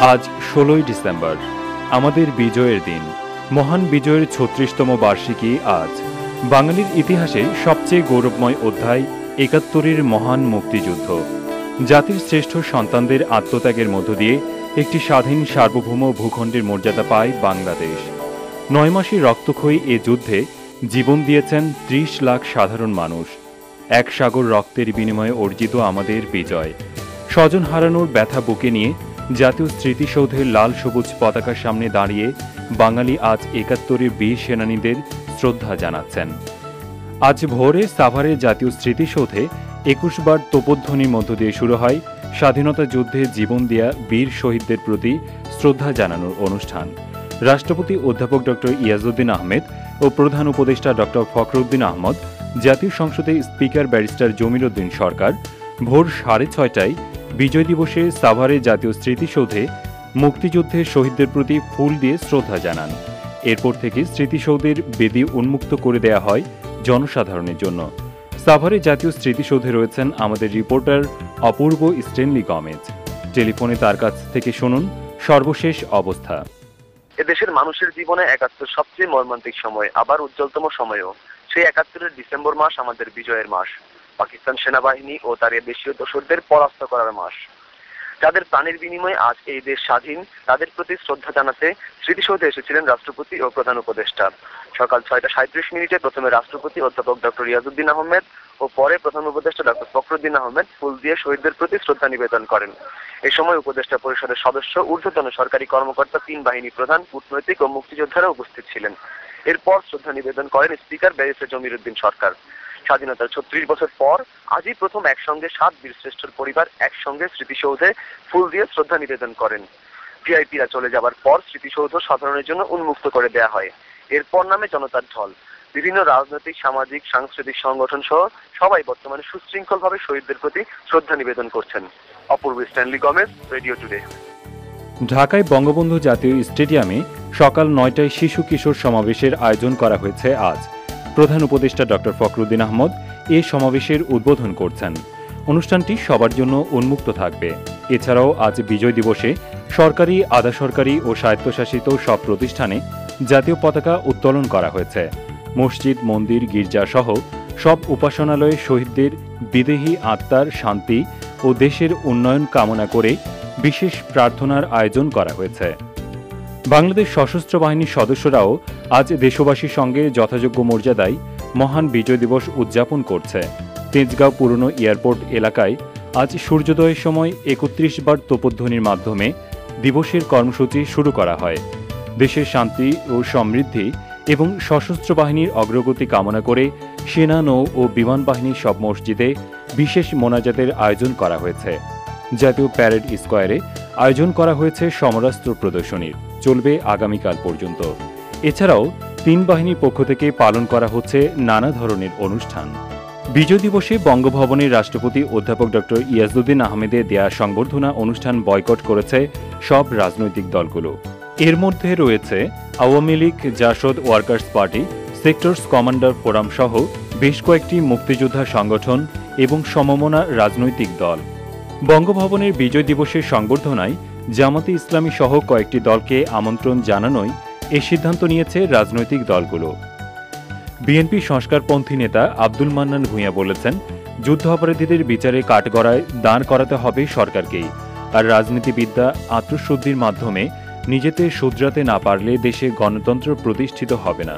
আজ ১৬ই ডিসেম্বর, আমাদের বিজয়ের দিন। মহান বিজয়ের ৩৬তম বার্ষিকী আজ। বাঙালির ইতিহাসে সবচেয়ে গৌরবময় অধ্যায় ৭১-এর মহান মুক্তিযুদ্ধ। জাতির শ্রেষ্ঠ সন্তানদের আত্মত্যাগের মধ্য দিয়ে একটি স্বাধীন সার্বভৌম ভূখণ্ডের মর্যাদা পায় বাংলাদেশ। ৯ মাসে রক্তক্ষয়ী এ যুদ্ধে জীবন দিয়েছেন ৩০ লাখ সাধারণ মানুষ। এক সাগর রক্তের বিনিময়ে অর্জিত আমাদের বিজয়। স্বজন হারানোর ব্যথা বুকে নিয়ে জাতীয় স্মৃতিসৌধের লাল সবুজ পতাকার সামনে দাঁড়িয়ে বাঙালি আজ ৭১-এর বীর সেনানীদের শ্রদ্ধা জানাচ্ছেন। আজ ভোরে সাভারের জাতীয় স্মৃতিসৌধে ২১ বার তোপধ্বনির মধ্য দিয়ে শুরু হয় স্বাধীনতা যুদ্ধে জীবন দেয়া বীর শহীদদের প্রতি শ্রদ্ধা জানানোর অনুষ্ঠান। রাষ্ট্রপতি অধ্যাপক ডক্টর ইয়াজউদ্দিন আহমেদ ও প্রধান উপদেষ্টা ডক্টর ফখরুদ্দিন আহমদ, জাতীয় সংসদের স্পিকার ব্যারিস্টার জমির উদ্দিন সরকার ভোর ৬:৩০টায় বিজয় দিবসে সাভারের জাতীয় স্মৃতিসৌধে মুক্তিযুদ্ধের শহীদদের প্রতি ফুল দিয়ে শ্রদ্ধা জানান। এরপর থেকে স্মৃতিসৌধের বেদি উন্মুক্ত করে দেয়া হয় জনসাধারণের জন্য। সাভারের জাতীয় স্মৃতিসৌধে রয়েছেন আমাদের রিপোর্টার অপূর্ব স্টেনলি গমেজ। টেলিফোনে তার কাছ থেকে শুনুন সর্বশেষ অবস্থা। এদেশের মানুষের জীবনে ৭১ সবচেয়ে মর্মান্তিক সময়, আবার উজ্জ্বলতম সময়ও। সেই ৭১-এর ডিসেম্বর মাস আমাদের বিজয়ের মাস, পাকিস্তান সেনাবাহিনী ও তার দেশীয় দোসরদের পরাস্ত করার মাস। যাদের প্রাণের বিনিময়ে আজ এই দেশ স্বাধীন, তাদের প্রতি শ্রদ্ধা জানাতে স্মৃতিসৌধে এসেছিলেন রাষ্ট্রপতি ও প্রধান উপদেষ্টা। সকাল ৬:৩৭ প্রথমে রাষ্ট্রপতি অধ্যাপক ডক্টর ইয়াজউদ্দিন আহমেদ ও পরে প্রধান উপদেষ্টা ডক্টর ফখরুদ্দিন আহমেদ ফুল দিয়ে শহীদদের প্রতি শ্রদ্ধা নিবেদন করেন। এ সময় উপদেষ্টা পরিষদের সদস্য, ঊর্ধ্বতন সরকারি কর্মকর্তা, ৩ বাহিনী প্রধান, কূটনৈতিক ও মুক্তিযোদ্ধারা উপস্থিত ছিলেন। এরপর শ্রদ্ধা নিবেদন করেন স্পিকার ব্যারিস্টার জমির উদ্দিন সরকার। স্বাধীনতার ৩৬ বছর পর আজই প্রথম একসঙ্গে ৭ বীরশ্রেষ্ঠর পরিবার একসঙ্গে স্মৃতিসৌধে ফুল দিয়ে শ্রদ্ধা নিবেদন করেন। ভিআইপিরা চলে যাবার পর স্মৃতিসৌধ সাধারণের জন্য উন্মুক্ত করে দেয়া হয়। এরপর নামে জনতার ঢল। বিভিন্ন রাজনৈতিক, সামাজিক, সাংস্কৃতিক সংগঠন সহ সবাই বর্তমানে সুশৃঙ্খলভাবে শহীদদের প্রতি শ্রদ্ধা নিবেদন করছেন। অপূর্ব স্ট্যানলি গমেজ, রেডিও টুডে। ঢাকায় বঙ্গবন্ধু জাতীয় স্টেডিয়ামে সকাল ৯টায় শিশু কিশোর সমাবেশের আয়োজন করা হয়েছে আজ। প্রধান উপদেষ্টা ডক্টর ফখরুদ্দিন আহমদ এ সমাবেশের উদ্বোধন করছেন। অনুষ্ঠানটি সবার জন্য উন্মুক্ত থাকবে। এছাড়াও আজ বিজয় দিবসে সরকারি, আধা সরকারি ও স্বায়ত্তশাসিত সব প্রতিষ্ঠানে জাতীয় পতাকা উত্তোলন করা হয়েছে। মসজিদ, মন্দির, গির্জা সহ সব উপাসনালয়ে শহীদদের বিদেহী আত্মার শান্তি ও দেশের উন্নয়ন কামনা করে বিশেষ প্রার্থনার আয়োজন করা হয়েছে। বাংলাদেশ সশস্ত্র বাহিনীর সদস্যরাও আজ দেশবাসীর সঙ্গে যথাযোগ্য মর্যাদায় মহান বিজয় দিবস উদযাপন করছে। তেজগাঁও পুরনো এয়ারপোর্ট এলাকায় আজ সূর্যোদয়ের সময় ৩১ বার তোপধ্বনির মাধ্যমে দিবসের কর্মসূচি শুরু করা হয়। দেশের শান্তি ও সমৃদ্ধি এবং সশস্ত্র বাহিনীর অগ্রগতি কামনা করে সেনা, নৌ ও বিমান বাহিনীর সব মসজিদে বিশেষ মোনাজাতের আয়োজন করা হয়েছে। জাতীয় প্যারেড স্কোয়ারে আয়োজন করা হয়েছে সমরাস্ত্র প্রদর্শনীর, চলবে আগামীকাল পর্যন্ত। এছাড়াও ৩ বাহিনীর পক্ষ থেকে পালন করা হচ্ছে নানা ধরনের অনুষ্ঠান। বিজয় দিবসে বঙ্গভবনের রাষ্ট্রপতি অধ্যাপক ডক্টর ইয়াজউদ্দিন আহমেদের দেয়া সংবর্ধনা অনুষ্ঠান বয়কট করেছে সব রাজনৈতিক দলগুলো। এর মধ্যে রয়েছে Awami League, JASAD, workers party, sectors commander forum সহ বেশ কয়েকটি মুক্তিযোদ্ধা সংগঠন এবং সমমনা রাজনৈতিক দল। বঙ্গভবনের বিজয় দিবসের সংবর্ধনায় জামাতে ইসলামী সহ কয়েকটি দলকে আমন্ত্রণ জানানোয় এ সিদ্ধান্ত নিয়েছে রাজনৈতিক দলগুলো। বিএনপি সংস্কারপন্থী নেতা আব্দুল মান্নান ভূঁইয়া বলেছেন, যুদ্ধ অপরাধীদের বিচারে কাঠগড়ায় দাঁড় করাতে হবে সরকারকেই, আর রাজনীতিবিদরা আত্মশুদ্ধির মাধ্যমে নিজেদের শুধরাতে না পারলে দেশে গণতন্ত্র প্রতিষ্ঠিত হবে না।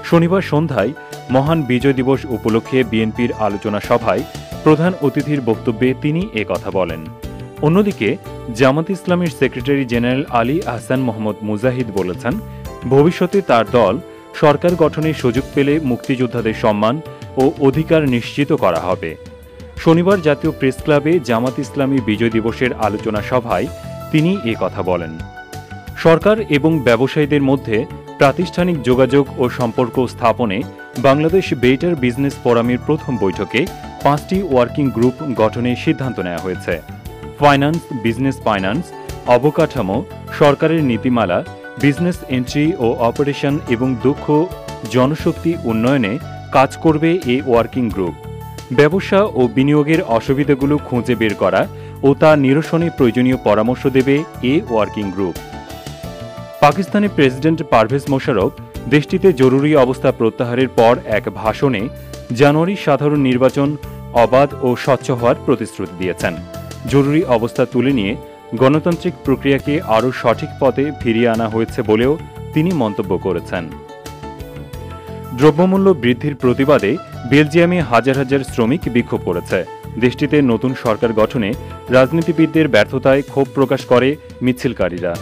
শনিবার সন্ধ্যায় মহান বিজয় দিবস উপলক্ষে বিএনপির আলোচনা সভায় প্রধান অতিথির বক্তব্যে তিনি কথা বলেন। অন্যদিকে জামাত ইসলামের সেক্রেটারি জেনারেল আলী আহসান মোহাম্মদ মুজাহিদ বলেছেন, ভবিষ্যতে তার দল সরকার গঠনের সুযোগ পেলে মুক্তিযোদ্ধাদের সম্মান ও অধিকার নিশ্চিত করা হবে। শনিবার জাতীয় প্রেস ক্লাবে জামাত ইসলামী বিজয় দিবসের আলোচনা সভায় তিনি কথা বলেন। সরকার এবং ব্যবসায়ীদের মধ্যে প্রাতিষ্ঠানিক যোগাযোগ ও সম্পর্ক স্থাপনে বাংলাদেশ বেটার বিজনেস ফোরামের প্রথম বৈঠকে 5টি ওয়ার্কিং গ্রুপ গঠনের সিদ্ধান্ত নেওয়া হয়েছে। ফাইন্যান্স, বিজনেস ফাইন্যান্স, অবকাঠামো, সরকারের নীতিমালা, বিজনেস এন্ট্রি ও অপারেশন এবং দক্ষ জনশক্তি উন্নয়নে কাজ করবে এই ওয়ার্কিং গ্রুপ। ব্যবসা ও বিনিয়োগের অসুবিধাগুলো খুঁজে বের করা ও ও তা নিরসনে প্রয়োজনীয় পরামর্শ দেবে এ working group. Pakistani president Pervez Musharraf দেশটিতে জরুরি অবস্থা প্রত্যাহারের পর এক ভাষণে জানুয়ারি সাধারণ নির্বাচন অবাধ ও স্বচ্ছ হওয়ার প্রতিশ্রুতি দিয়েছেন। জরুরি অবস্থা তুলে নিয়ে গণতান্ত্রিক প্রক্রিয়াকে আরও সঠিক পথে ফিরিয়ে আনা হয়েছে বলেও তিনি মন্তব্য করেছেন। দ্রব্যমূল্য বৃদ্ধির প্রতিবাদে বেলজিয়ামে হাজার হাজার শ্রমিক বিক্ষোভ করেছে। দেশটিতে নতুন সরকার গঠনে রাজনীতিবিদদের ব্যর্থতায় ক্ষোভ প্রকাশ করে মিছিলকারীরা।